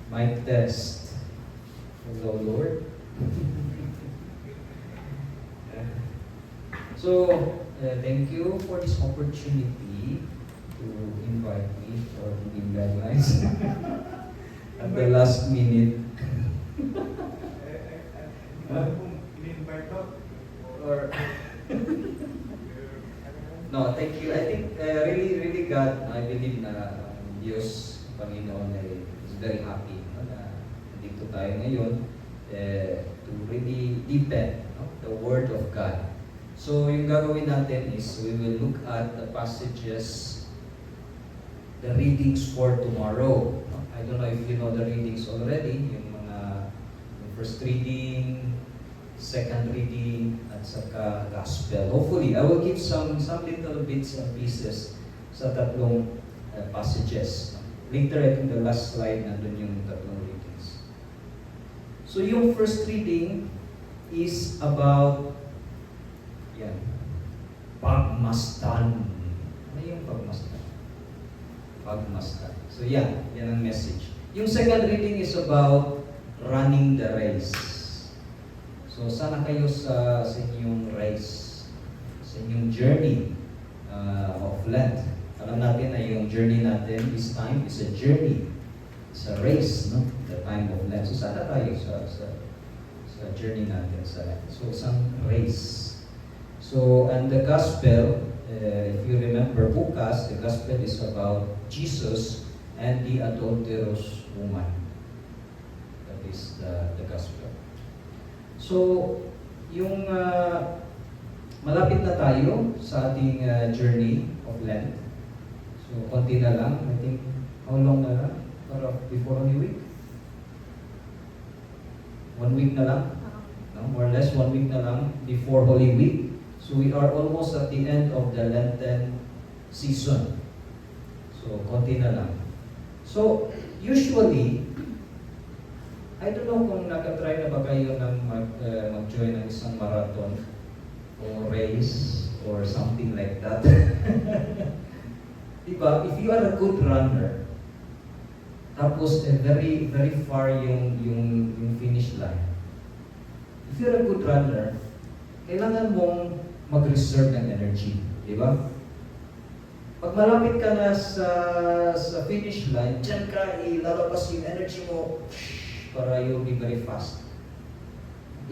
Mic test. Hello, Lord. Thank you for this opportunity to invite me for reading guidelines at the last minute. Or no, thank you. I think really God, I believe na Diyos, Panginoon is very happy na nandito tayo ngayon to really deepen the Word of God. So yung gagawin natin is we will look at the passages, the readings for tomorrow. I don't know if you know the readings already, yung first reading, second reading, at saka gospel. Hopefully, I will give some little bits and pieces sa tatlong passages. Later, I think the last slide, nandun yung tatlong readings. So yung first reading is about pagmasdan. Ano yung pagmasdan? Pagmasdan. So yan ang message. Yung second reading is about running the race. So sana kayo sa inyong race, sa inyong journey of Lent. Alam natin na yung journey natin this time is a journey. It's a race, no? The time of Lent. So sana tayo sa journey natin sa Lent. So isang race. So, and the gospel, if you remember bukas, the gospel is about Jesus and the adulterous woman. That is the gospel. So, yung malapit na tayo sa ating journey of Lent. So, konti na lang. I think, how long na lang? Para before Holy Week? 1 week na lang? No, more or less 1 week na lang before Holy Week. So we are almost at the end of the Lenten season. So, konti na lang. So, usually, I don't know kung nakatry na ba kayo ng mag-join ng isang marathon or race or something like that. Diba? If you are a good runner, tapos very far yung finish line. If you're a good runner, kailangan mong mag-reserve ng energy, di ba? Pag malapit ka na sa finish line, dyan ka ilalabas yung energy mo para you'll be very fast.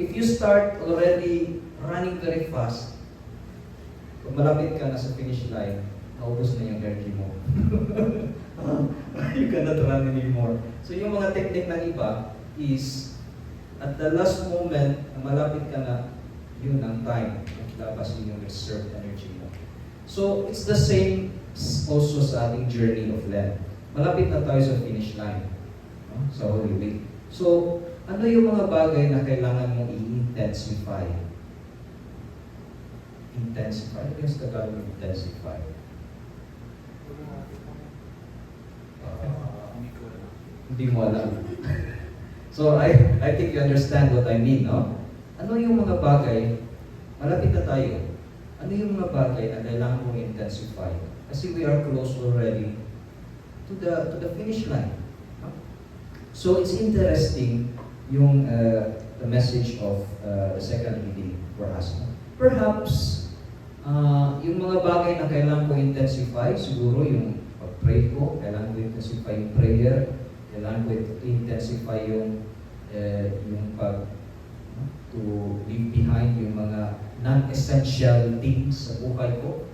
If you start already running very fast, pag malapit ka na sa finish line, naubos na yung energy mo. You cannot run anymore. So yung mga technique ng iba is, at the last moment, malapit ka na, yun ang time. Labas yung reserved energy mo. So, it's the same also sa ating journey of Lent. Malapit na tayo sa finish line, no? Sa Holy Week. So, ano yung mga bagay na kailangan mong i-intensify? Intensify? Ano yung Tagalog ng intensify? Hindi mo alam. So, I think you understand what I mean, no? Ano yung mga bagay, malapit na tayo, ano yung mga bagay na kailangan mong intensify? Kasi we are close already to the finish line. No? So it's interesting yung the message of the second reading for us. No? Perhaps, yung mga bagay na kailangan ko intensify, siguro yung pag-pray ko, kailangan ko intensify yung prayer, kailangan ko intensify yung to leave behind yung mga non-essential things sa buhay ko.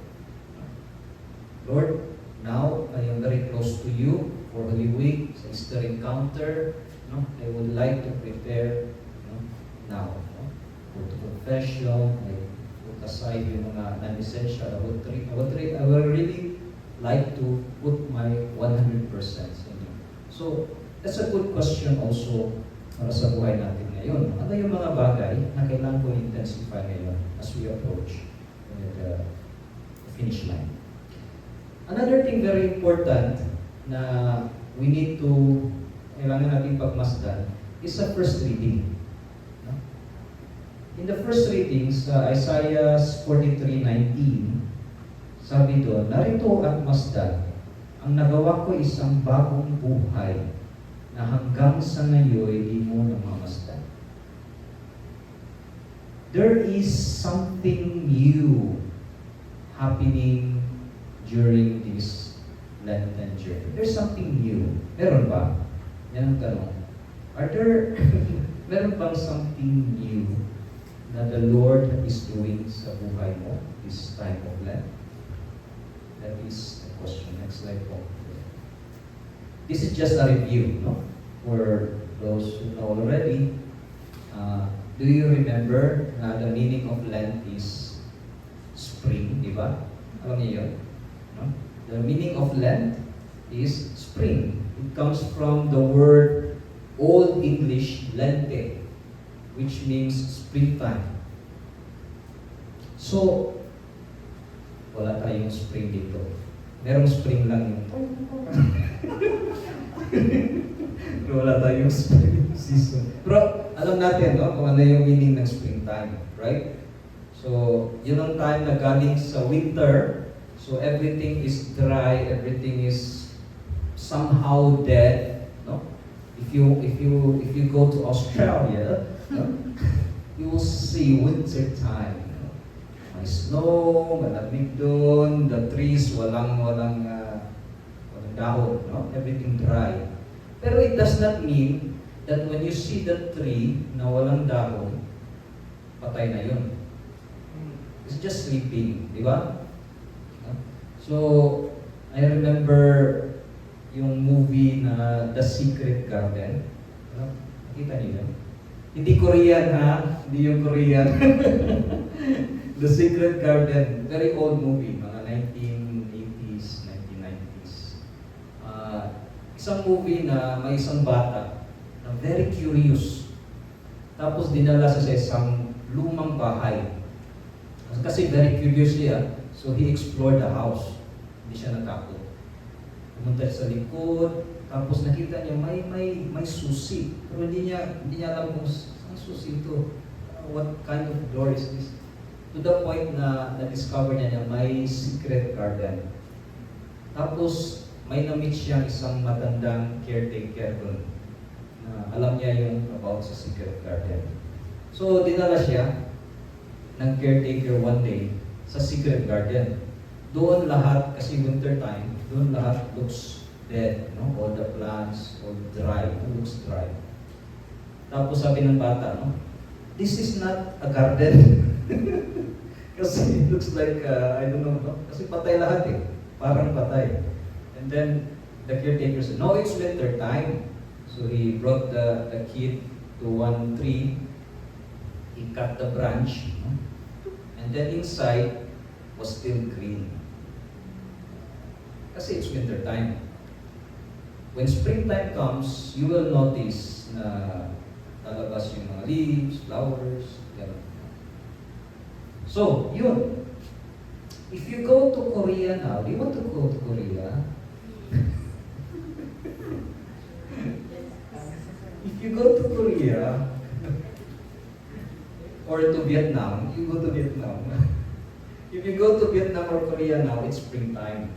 Lord, now I am very close to you for Holy Week, sa Easter encounter. No? I would like to prepare now. No? Go to confession, I put aside yung mga non-essential. I would really like to put my 100% in you. So, that's a good question also para sa buhay natin ngayon. Ano yung mga bagay na kailangan ko intensify ngayon as we approach the finish line? Another thing very important na we need to, kailangan natin pagmasdan is sa first reading. No? In the first reading sa Isaiah 43:19, sabi doon, narito at masdan, ang nagawa ko isang bagong buhay. na hanggang sa ngayon di mo namamasdan. There is something new happening during this Lenten journey. There's something new. Meron ba? Yan ang tanong. Are there, meron bang something new na the Lord is doing sa buhay mo this time of Lent? That is the question. Next slide po. This is just a review, no? For those who know already. Do you remember the meaning of Lent is spring, di ba? Alam niyo yun? No? The meaning of Lent is spring. It comes from the word Old English lente, which means springtime. So, wala tayong spring dito. Merong spring lang yung pero wala tayong spring season. Pero alam natin, no, kung ano yung meaning ng springtime, right? So, yun ang time na galing sa winter. So, everything is dry, everything is somehow dead, no? If you go to Australia, no, you will see winter time. May snow, malamig doon, the trees walang dahon, no? Everything dry. Pero it does not mean that when you see the tree na walang dahon, patay na yun. It's just sleeping, di ba? So, I remember yung movie na The Secret Garden. Nakita niyo yun? Hindi Korean ha? Hindi yung Korean. The Secret Garden, very old movie, mga 1980s, 1990s. Isang movie na may isang bata na very curious. Tapos dinala siya sa isang lumang bahay. Kasi very curious siya, so he explored the house. Hindi siya natakot. Pumunta siya sa likod, tapos nakita niya may susi. Pero hindi niya alam kung saan susi ito. What kind of door is this? To the point na na-discover niya may secret garden. Tapos may na-meet siyang isang matandang caretaker doon na alam niya yung about sa secret garden. So dinala siya ng caretaker one day sa secret garden. Doon lahat, kasi winter time, doon lahat looks dead, no? All the plants, all dry, it looks dry. Tapos sabi ng bata, no? This is not a garden. Kasi it looks like, I don't know, no? Kasi patay lahat eh. Parang patay. And then, the caretaker said, no, it's winter time. So he brought the kid to one tree. He cut the branch. No? And then inside was still green. Kasi it's winter time. When springtime comes, you will notice na lalabas yung mga leaves, flowers, gano'n. So, yun. If you go to Korea now, do you want to go to Korea? If you go to Korea, or to Vietnam, you go to Vietnam. If you go to Vietnam or Korea now, it's springtime.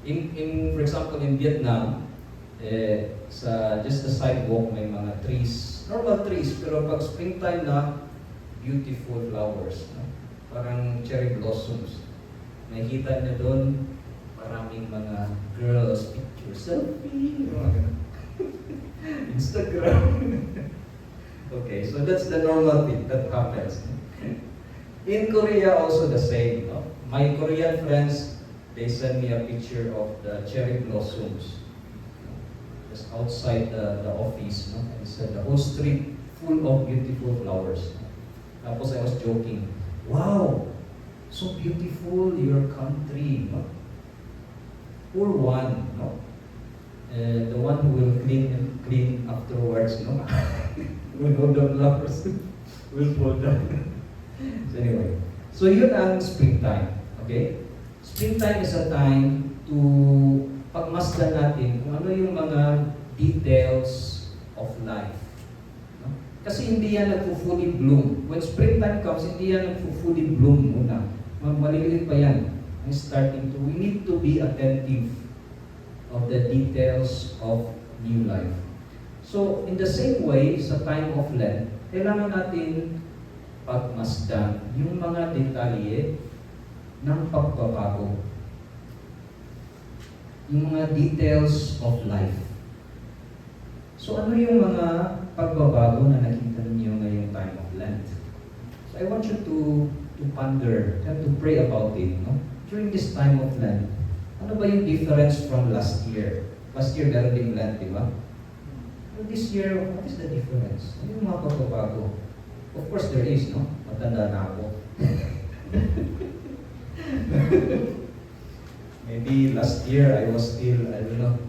For example, in Vietnam, sa just the sidewalk may mga trees, normal trees, pero pag springtime na, beautiful flowers, no? Parang cherry blossoms. Nakikita niyo doon, maraming mga girls pictures, selfie, Instagram. Okay, so that's the normal thing that happens. In Korea also the same, no? My Korean friends, they sent me a picture of the cherry blossoms just outside the office, no? And said the whole street full of beautiful flowers. Tapos I was joking, wow, so beautiful your country, no? Poor one, no? The one who will clean afterwards, no? When all the flowers will fall down. So anyway, so yun ang springtime, okay? Springtime is a time to pagmasdan natin kung ano yung mga details of life. No? Kasi hindi yan nagpo-fully bloom. When springtime comes, hindi yan nagpo-fully bloom muna. Maliliit pa yan. We need to be attentive of the details of new life. So, in the same way, sa time of Lent, kailangan natin pagmasdan yung mga detalye ng pagbabago. Yung mga details of life. So, ano yung mga pagbabago na nakita niyo ngayong time of Lent? So, I want you to ponder and to pray about it. No? During this time of Lent, ano ba yung difference from last year? Last year, meron din Lent, di ba? This year, what is the difference? Ano yung mga pagbabago? Of course, there is, no? Matanda na ako. Maybe last year, I was still, I don't know,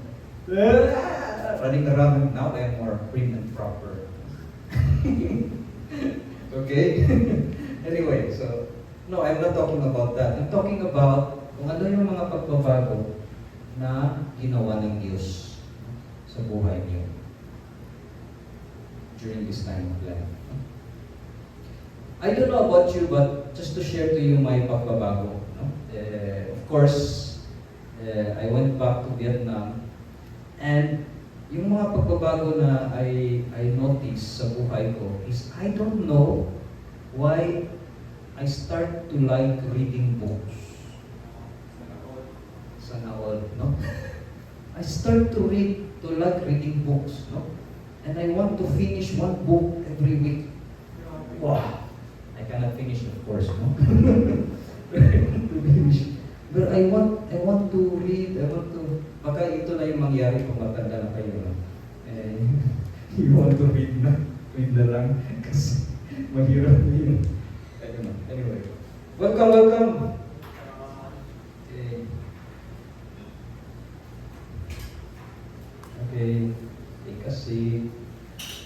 running around. Now, I am more prim and proper. Okay? Anyway, so, no, I'm not talking about that. I'm talking about kung ano yung mga pagbabago na ginawa ng Diyos sa buhay niyo during this time of life. I don't know about you, but just to share to you my pagbabago. No? Of course, I went back to Vietnam, and yung mga pagbabago na I noticed sa buhay ko is I don't know why I start to like reading books. Sana all, no? I start to like reading books, no? And I want to finish one book every week. Wow! I cannot finish, of course, no? But I want to read, baka ito na yung mangyari kung matanda na kayo, no? You want to read na lang, kasi mahirap na yun. I don't know. Anyway, welcome. Okay, take a seat.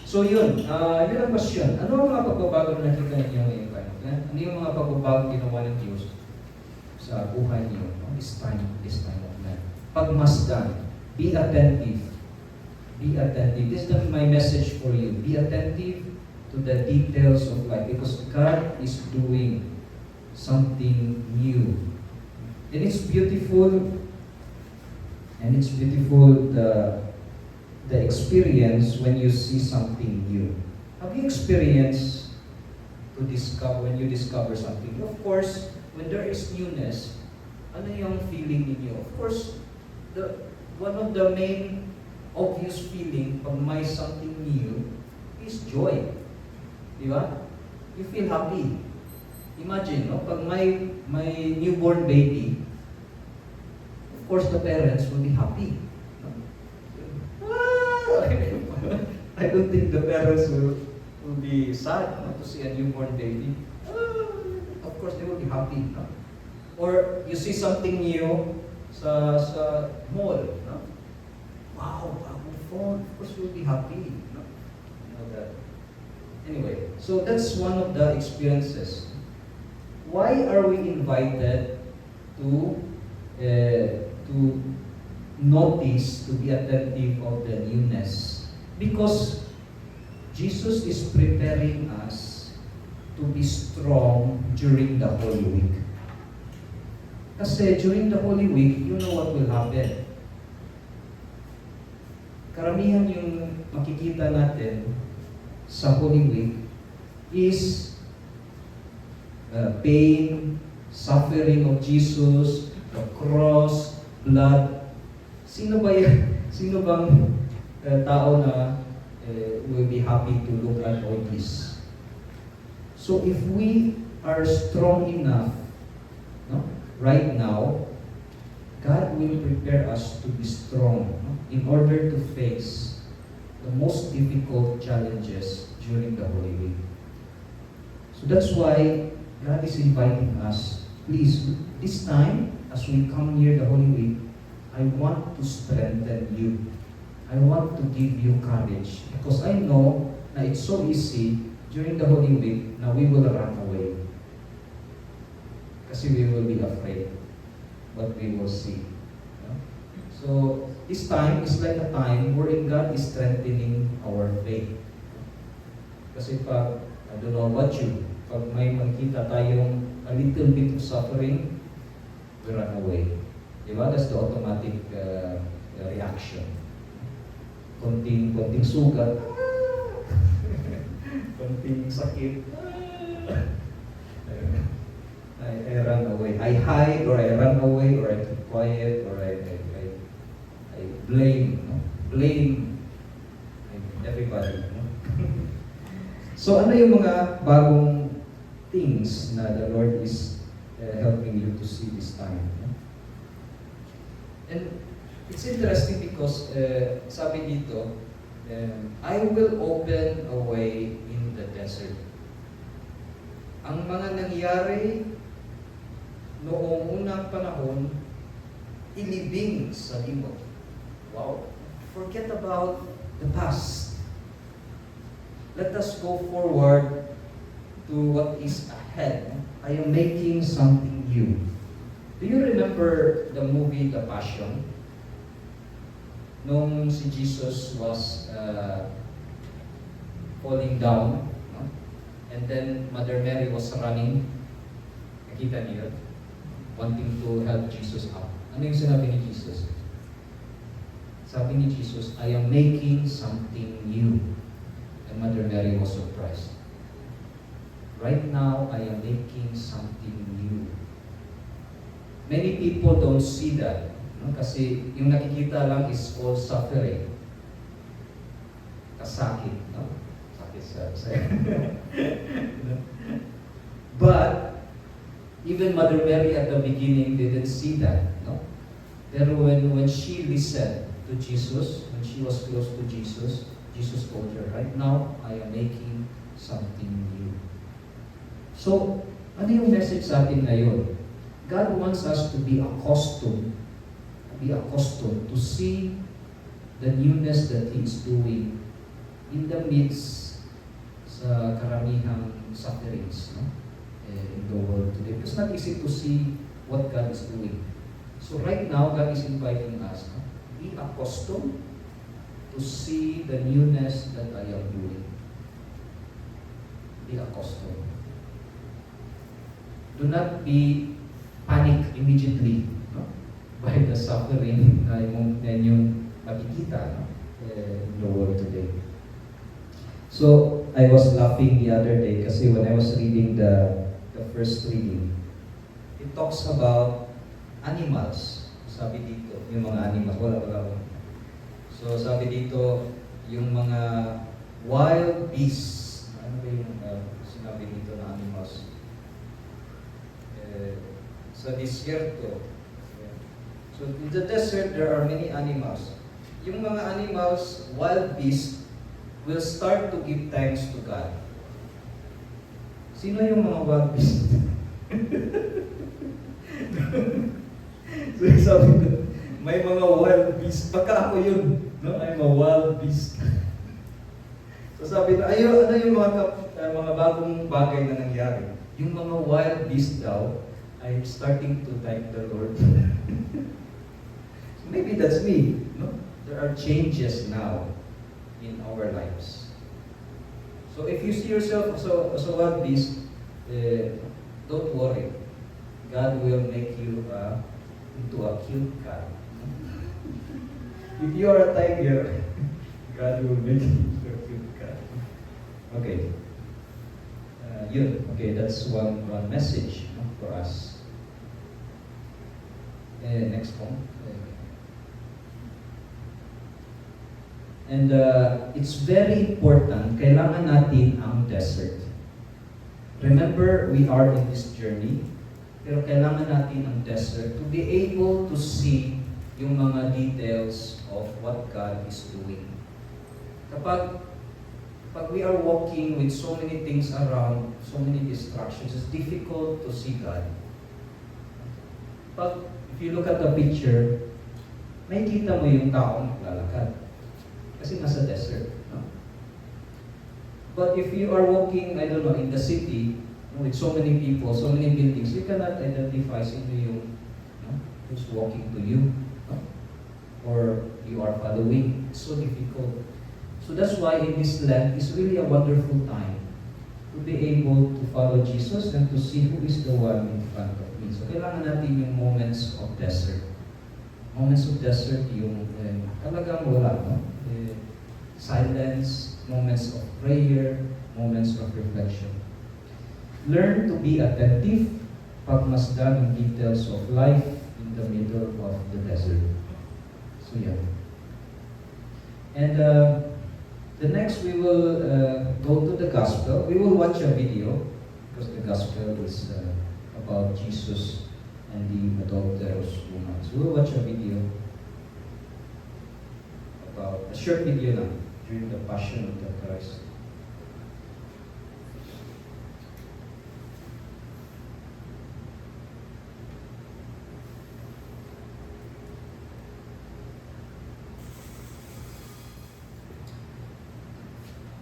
So yun ang question. Ano ang mga pagbabago na nakita ninyo ngayon? Ano yung mga pagbabago ginawa ng Diyos sa buhay niyo this time of life? Pagmasdan. Be attentive. Be attentive. This is my message for you. Be attentive to the details of life because God is doing something new. And it's beautiful. And it's beautiful the experience when you see something new. Have you experienced when you discover something? Of course, when there is newness, ano yung feeling ninyo? Of course, one of the main obvious feeling pag may something new is joy. Di ba? You feel happy. Imagine, no? Pag may newborn baby, of course the parents will be happy. I don't think the parents will be sad to see a newborn baby. Of course, they will be happy. No? Or you see something new sa mall. No? Wow, bagong phone. Of course, you'll be happy. No? You know that. Anyway, so that's one of the experiences. Why are we invited to notice, to be attentive of the newness? Because Jesus is preparing us to be strong during the Holy Week. Kasi during the Holy Week, you know what will happen. Karamihan yung makikita natin sa Holy Week is pain, suffering of Jesus, the cross, blood. Sino bang tao na will be happy to look at all this? So if we are strong enough, no, right now, God will prepare us to be strong, no, in order to face the most difficult challenges during the Holy Week. So that's why God is inviting us, please, this time, as we come near the Holy Week, I want to strengthen you. I want to give you courage because I know na it's so easy during the Holy Week na we will run away. Kasi we will be afraid what we will see. No? So, this time is like a time wherein God is strengthening our faith. Kasi pag, I don't know about you, pag may makita tayong a little bit of suffering, we run away. Diba? That's the automatic reaction. konting sugat, konting sakit, I run away. I hide or I run away or I keep quiet or I blame. No? Blame everybody. No? So ano yung mga bagong things na the Lord is helping you to see this time? No? And it's interesting because sabi dito, I will open a way in the desert. Ang mga nangyari noong unang panahon, ilibing sa limot. Wow! Forget about the past. Let us go forward to what is ahead. I am making something new. Do you remember the movie The Passion? Nung si Jesus was falling down, no? And then Mother Mary was running. Nakita niyo? Wanting to help Jesus out. Ano yung sinabi ni Jesus? Sabi ni Jesus, I am making something new. And Mother Mary was surprised. Right now, I am making something new. Many people don't see that. No? Kasi yung nakikita lang is all suffering. Kasakit. No? Sakit sa But, even Mother Mary at the beginning didn't see that. No? Pero when she listened to Jesus, when she was close to Jesus, Jesus told her, right now, I am making something new. So, ano yung message sa atin ngayon? God wants us to be accustomed to see the newness that He is doing in the midst sa karamihang sufferings, no? In the world today. It's not easy to see what God is doing. So right now, God is inviting us, no? Be accustomed to see the newness that I am doing. Be accustomed. Do not be panic immediately, no? By the suffering na yung makikita, no? In the world today. So, I was laughing the other day kasi when I was reading the first reading, it talks about animals. Sabi dito, yung mga animals, wala. So, sabi dito, yung mga wild beasts. Ano ba yung sinabi dito na animals? Sa disyerto. So, in the desert, there are many animals. Yung mga animals, wild beasts, will start to give thanks to God. Sino yung mga wild beasts? So, sabi ko, may mga wild beasts. Baka ako yun. No? I'm a wild beast. So sabi na, ano yung mga bagong bagay na nangyari? Yung mga wild beasts daw, I'm starting to thank the Lord. So maybe that's me. No? There are changes now in our lives. So if you see yourself as a wild beast, don't worry. God will make you into a cute cat. If you are a tiger, God will make you into a cute cat. Okay. Yun. Okay, that's one message, no, for us. Next one. And it's very important, kailangan natin ang desert. Remember, we are in this journey, pero kailangan natin ang desert to be able to see yung mga details of what God is doing. Kapag we are walking with so many things around, so many distractions, it's difficult to see God. But if you look at the picture, makikita mo yung taong naglalakad. Kasi nasa desert. No? But if you are walking, I don't know, in the city, with so many people, so many buildings, you cannot identify sino yung who's walking to you. No? Or you are following. It's so difficult. So that's why in this land, it's really a wonderful time to be able to follow Jesus and to see who is the one in front of me. So kailangan natin yung moments of desert. Moments of desert, yung talagang wala, no? silence, moments of prayer, moments of reflection. Learn to be attentive, pagmasdan ng details of life in the middle of the desert. So yeah. And the next we will go to the gospel. We will watch a video because the gospel is about Jesus and the adulterous woman. So we'll watch a video about, a short video now, during the Passion of the Christ.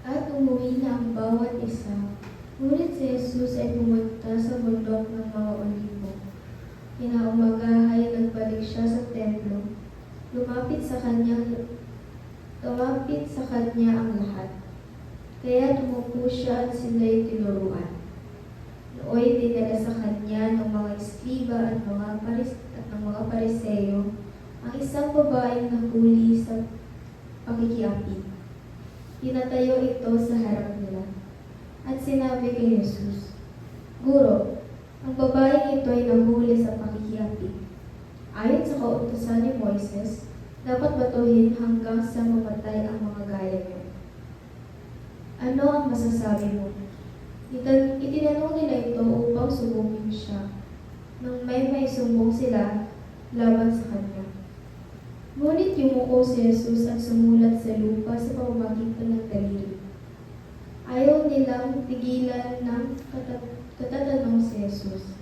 At umuwi na ang bawat isa. Ngunit si Jesus ay pumunta sa bundok ng mga olibo. Kinaumagahan ay nagbalik siya sa templo. Lumapit sa kanya ang lahat. Kaya tumupo siya at sila'y tinuruan. Nooy dinala sa kanya ng mga eskriba at ng mga pariseyo ang isang babaeng nahuli sa pakikiapid. Pinatayo ito sa harap nila. At sinabi kay Jesus, Guro, ang babaeng ito ay nahuli sa pakikiapid. Ayon sa kautusan ni Moises, dapat batuhin hanggang sa mamatay ang mga gaya niyo. Ano ang masasabi mo? Itinanong nila ito upang sumbungin siya. Nang may sumbong sila laban sa kanya. Ngunit yumuko si Jesus at sumulat sa lupa sa pamamagitan ng daliri. Ayaw nilang tigilan ng katatanong si Jesus.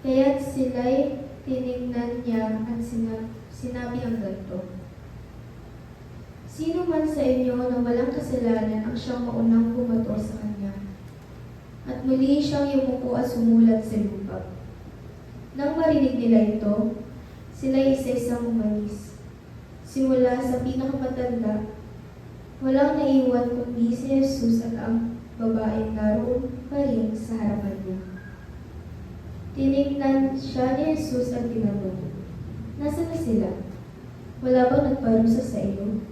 Kaya't sila'y tinignan niya at sinabi ang ganito, Sino man sa inyo na walang kasalanan ang siyang maunang bumato sa kanya? At muli siyang yumuko at sumulat sa lupa. Nang marinig nila ito, sila'y isa-isang umalis. Simula sa pinakamatanda, walang naiwan kundi si Jesus at ang babaeng naroon pa rin sa harapan niya. Tinignan siya ni Jesus at tinanong, Nasaan na sila? Wala bang nagparusa sa iyo?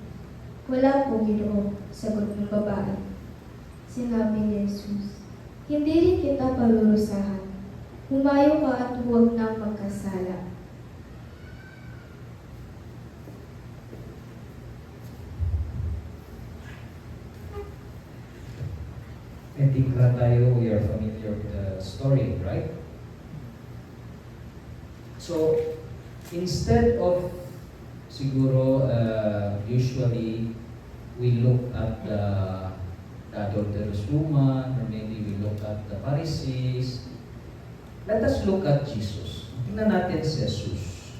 Wala po, Ginoo, sagot ng babae. Sinabi ni Jesus, Hindi rin kita parurusahan. Humayo ka at huwag nang magkasala. I think we are familiar with the story, right? So, instead of siguro, usually we look at the adulterous woman, or maybe we look at the Pharisees. Let us look at Jesus. Tingnan natin si Jesus.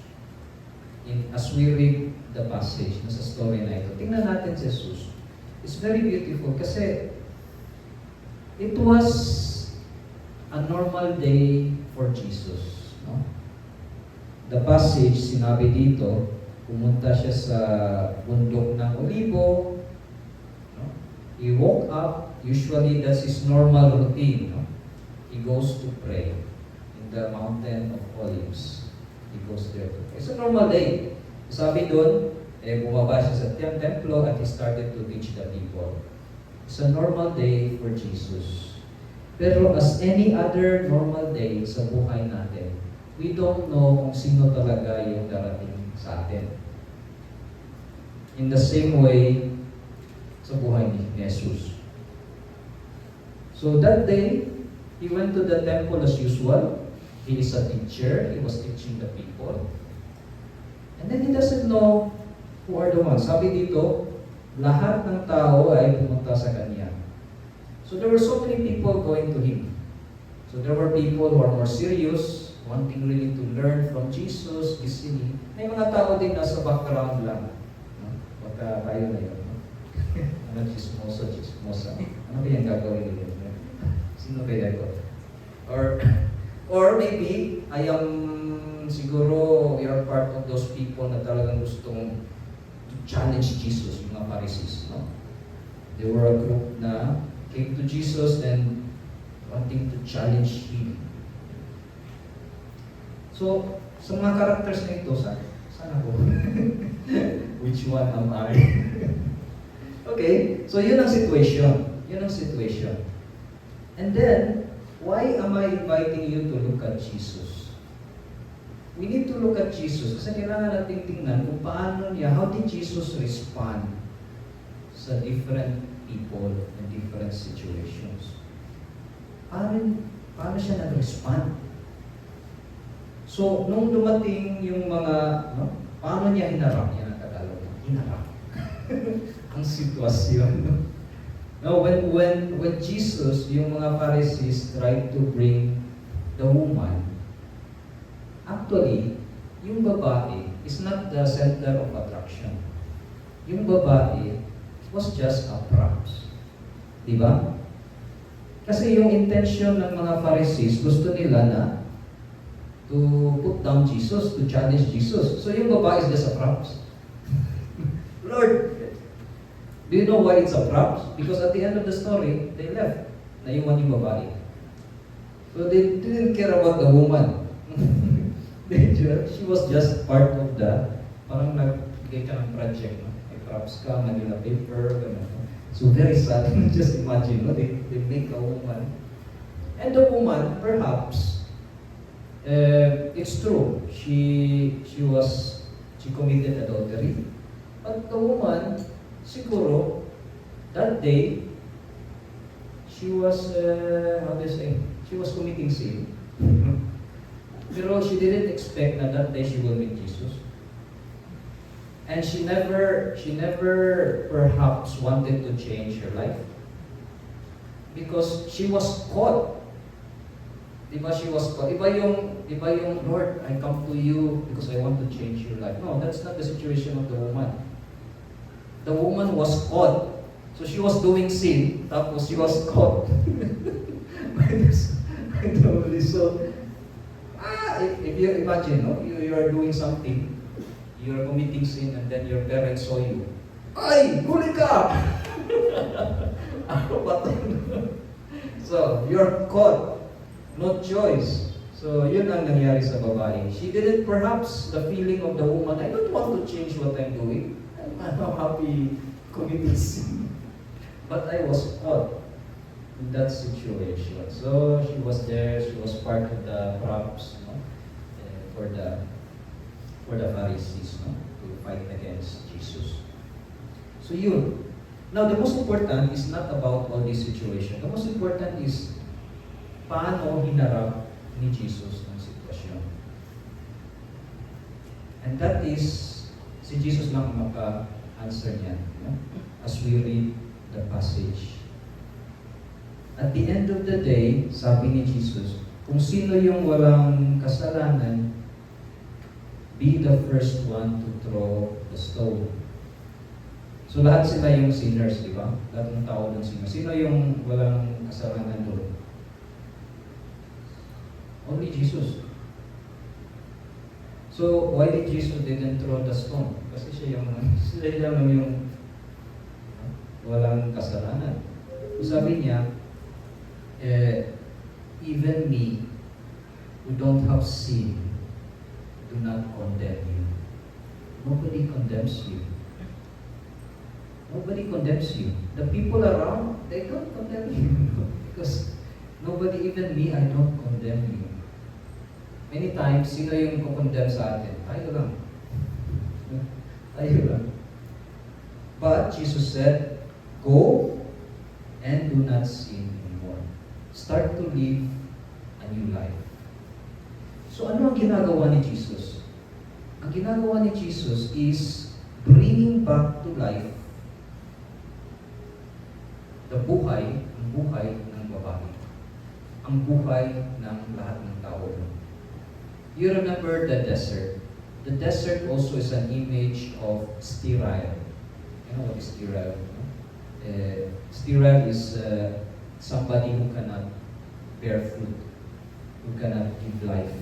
As we read the passage sa story na ito, tingnan natin si Jesus. It's very beautiful kasi it was a normal day for Jesus. No? The passage, sinabi dito, pumunta siya sa bundok ng Olibo. No? He woke up. Usually, that's his normal routine. No? He goes to pray in the mountain of Olives. He goes there to pray. It's a normal day. Sabi doon, bumaba siya sa templo at he started to teach the people. It's a normal day for Jesus. Pero as any other normal day sa buhay natin, we don't know kung sino talaga yung darating sa atin. In the same way, sa buhay ni Jesus. So that day, he went to the temple as usual. He is a teacher. He was teaching the people. And then he doesn't know who are the ones. Sabi dito, lahat ng tao ay pumunta sa kanya. So there were so many people going to him. So there were people who are more serious, wanting really to learn from Jesus, listening. May mga tao din nasa background lang. No? Baka tayo na yun. No? Ano, chismosa. Ano ba yung gagawin nila? Sino kaya ko? Or maybe, I am siguro, we are part of those people na talagang gustong to challenge Jesus, yung mga Pharisees. No? They were a group na came to Jesus and wanting to challenge Him. So, sa mga characters na ito, sana ko? Which one am I? Okay? So yun ang situation. Yun ang situation. And then, why am I inviting you to look at Jesus? We need to look at Jesus kasi kailangan natin tingnan kung paano niya, how did Jesus respond sa different people and different situations. Paano siya nag-respond? So, nung dumating yung mga, paano niya hinarap? Yan ang Tagalog. Hinarap. Ang sitwasyon. No, when Jesus, yung mga Pharisees tried to bring the woman, actually, yung babae is not the center of attraction. Yung babae was just a props. Diba? Kasi yung intention ng mga Pharisees, gusto nila na to put down Jesus, to challenge Jesus. So yung babae is just a props. Lord, do you know why it's a props? Because at the end of the story, they left. Naiwan yung babae. So they didn't care about the woman. She was just part of the, parang nagbigay ka ng project. No? May props ka, Manila paper, gano'n. So very sad. Just imagine, no? They make a woman. And the woman, perhaps, it's true. She committed adultery. But the woman, siguro, that day, she was, she was committing sin. Pero she didn't expect that day she will meet Jesus. And she never perhaps wanted to change her life. Because she was caught. Diba she was caught? Iba yung, Lord, I come to you because I want to change your life. No, that's not the situation of the woman. The woman was caught. So she was doing sin, tapos she was caught. So, if you imagine, no, you are doing something, you are committing sin, and then your parents saw you. Ay, huli ka! Ano ba ito? So, you're caught. No choice. So, yun ang nangyari sa babae. She didn't perhaps the feeling of the woman, I don't want to change what I'm doing. I'm happy committing sin. But I was caught in that situation. So, she was there, she was part of the props, no? For the Pharisees, no? To fight against Jesus. So yun. Now, the most important is not about all this situation. The most important is paano hinarap ni Jesus ng sitwasyon. And that is, si Jesus lang maka-answer niyan, no? As we read the passage. At the end of the day, sabi ni Jesus, kung sino yung walang kasalanan, be the first one to throw the stone. So lahat sila yung sinners, di ba? Lahat ng tao ng sinners. Sino yung walang kasalanan doon? Only Jesus. So why did Jesus didn't throw the stone? Kasi siya lang yung walang kasalanan. So sabi niya, even me, who don't have sin, do not condemn you. Nobody condemns you. Nobody condemns you. The people around, they don't condemn you. Because nobody, even me, I don't condemn you. Many times, sino yung kukondemn sa atin? Tayo lang. Tayo lang. But Jesus said, go and do not sin anymore. Start to live a new life. So ano ang ginagawa ni Jesus? Ang ginagawa ni Jesus is bringing back to life ang buhay ng babae. Ang buhay ng lahat ng tao. You remember the desert. The desert also is an image of sterile. You know what is sterile? Sterile is somebody who cannot bear fruit, who cannot give life.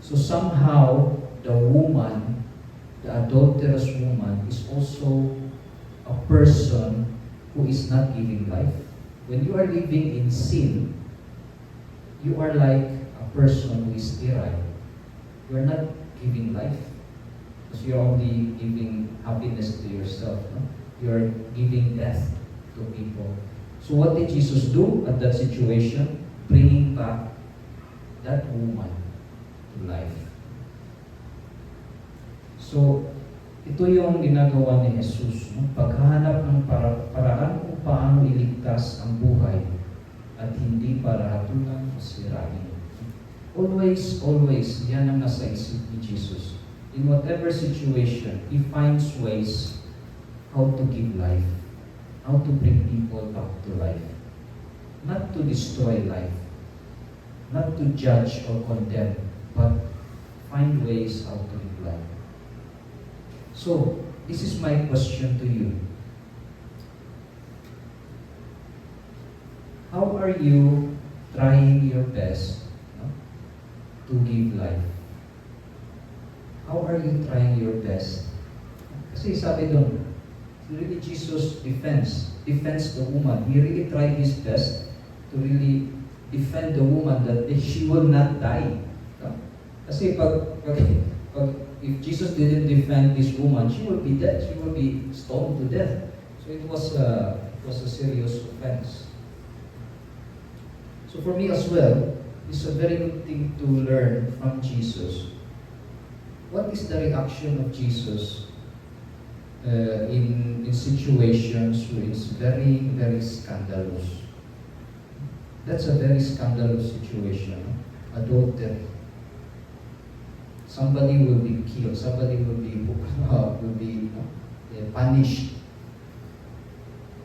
So somehow, the woman, the adulterous woman, is also a person who is not giving life. When you are living in sin, you are like a person who is sterile. You are not giving life because you are only giving happiness to yourself. No? You're giving death to people. So what did Jesus do at that situation? Bringing back that woman to life. So, ito yung ginagawa ni Jesus, no? Paghahanap ng paraan kung paano iligtas ang buhay at hindi para hatulan o sirain. Always, always, yan ang nasa isip ni Jesus. In whatever situation, He finds ways how to give life, how to bring people back to life. Not to destroy life, not to judge or condemn, but find ways how to live life. So, this is my question to you. How are you trying your best, no, to give life? How are you trying your best? Kasi sabi doon, really Jesus defends the woman. He really tried his best to really defend the woman that she will not die. No? Kasi if Jesus didn't defend this woman, she will be dead. She will be stoned to death. So it was a serious offense. So for me as well, it's a very good thing to learn from Jesus. What is the reaction of Jesus in situations where it's very, very scandalous? That's a very scandalous situation. Adultery. Somebody will be killed. Somebody will be punished.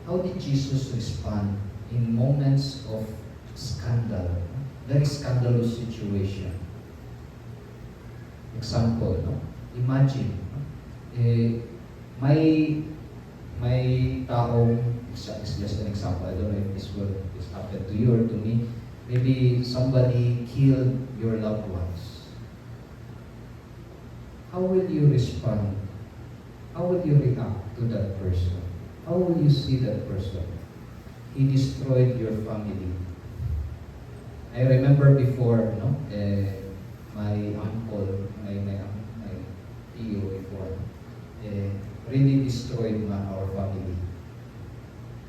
How did Jesus respond in moments of scandal? Very scandalous situation. Example, no? Imagine, may taong, is just an example, I don't know if this happened to you or to me, maybe somebody killed your loved ones. How will you respond? How will you react to that person? How will you see that person? He destroyed your family. I remember before, no, my uncle, my tio before, really destroyed our family.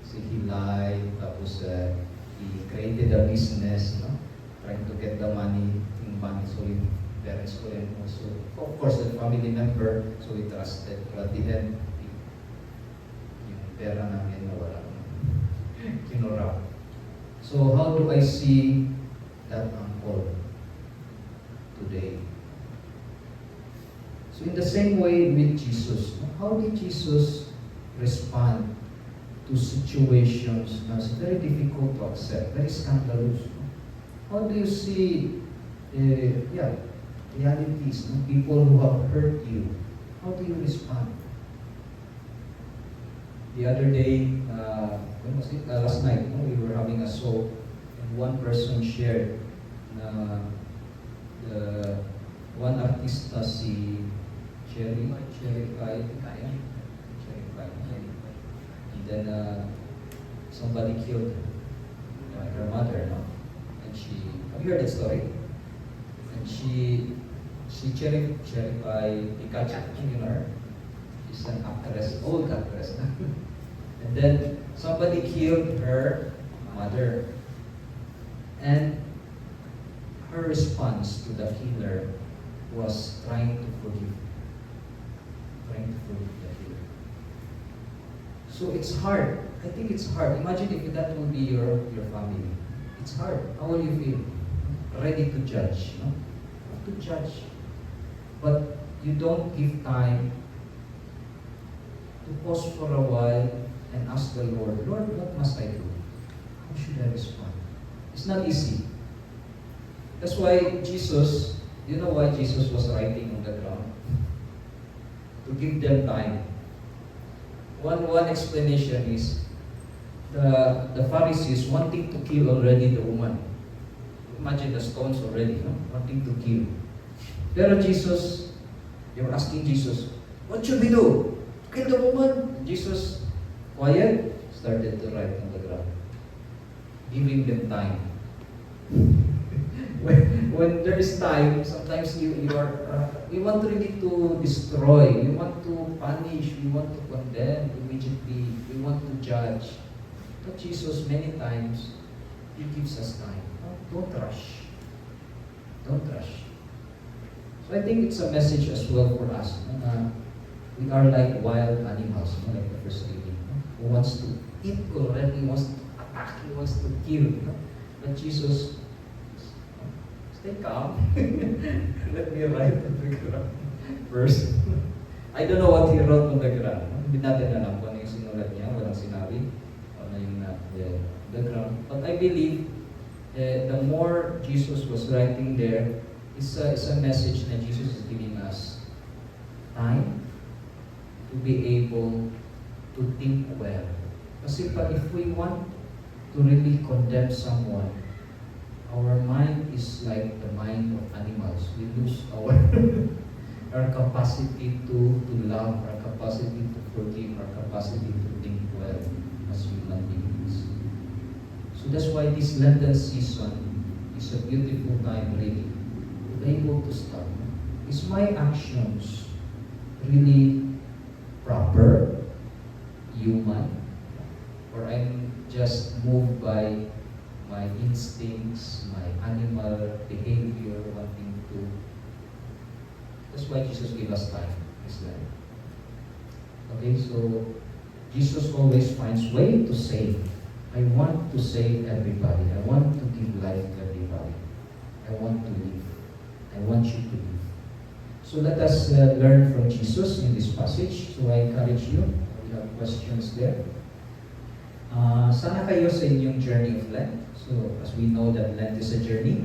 So he lied, tapos he created a business, no, trying to get the money, so yung parents ko rin also, of course, the family member, so we trusted, but at the end, yung pera namin nawala, kinurap. So how do I see that uncle today? So in the same way with Jesus, how did Jesus respond to situations that's very difficult to accept, very scandalous? How do you see realities, people who have hurt you? How do you respond? The other day, when was it? Last night, we were having a soap, and one person shared na one artista si Cherry Pie. And then somebody killed her mother, no? And have you heard that story? And she Cherry Pie Pikachu, you know her? She's an actress, old actress. And then somebody killed her mother. And her response to the killer was trying to forgive the killer. So it's hard. I think it's hard. Imagine if that will be your family. It's hard. How will you feel? Ready to judge, no? To judge. But you don't give time to pause for a while and ask the Lord, what must I do? How should I respond? It's not easy. That's why Jesus, you know why Jesus was writing on the ground? To give them time. One explanation is the Pharisees wanting to kill already the woman. Imagine the stones already, no? Wanting to kill. Pero Jesus, they were asking Jesus, what should we do? Kill the woman? Jesus, quiet, started to write on the ground, giving them time. when there is time, sometimes you want really to destroy, you want to punish, you want to condemn immediately, you want to judge. But Jesus, many times, He gives us time. Don't rush. Don't rush. So I think it's a message as well for us. We are like wild animals, like the first lady, who wants to eat already, wants to attack, he wants to kill. But Jesus, stay calm. Let me write on the ground first. I don't know what He wrote on the ground. Hindi natin alam kung ano yung sinulat niya, walang sinabi. Ano yung the ground. But I believe the more Jesus was writing there, it's a message that Jesus is giving us time to be able to think well. Kasi if we want to really condemn someone, our mind is like the mind of animals. We lose our our capacity to love, our capacity to forgive, our capacity to think well as human beings. So that's why this Lenten season is a beautiful time really to be able to start. Is my actions really proper, human, or I'm just moved by my instincts, my animal behavior, wanting to. That's why Jesus gave us time, Islam. Okay, so Jesus always finds way to save. I want to save everybody. I want to give life to everybody. I want to live. I want you to live. So let us learn from Jesus in this passage. So I encourage you. We have questions there. Sana kayo sa inyong journey of Lent. So as we know that Lent is a journey.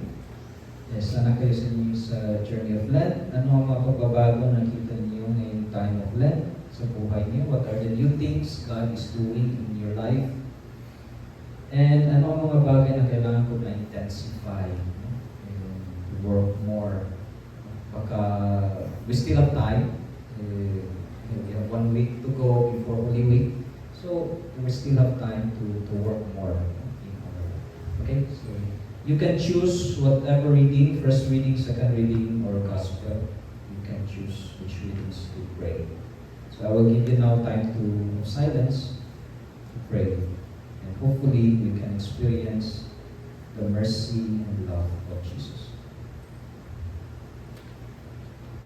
Yes, sana kayo sa inyong journey of Lent. Ano ang mga pagbabago na nakita niyo ngayong time of Lent sa buhay niyo? What are the new things God is doing in your life? And ano ang mga bagay na kailangan ko na intensify? Work more. Baka we still have time. We have 1 week to go before Holy Week. So we still have time to work more in our life. Okay? So you can choose whatever reading, first reading, second reading, or gospel. You can choose which readings to pray. So I will give you now time to silence, to pray. And hopefully we can experience the mercy and love of Jesus.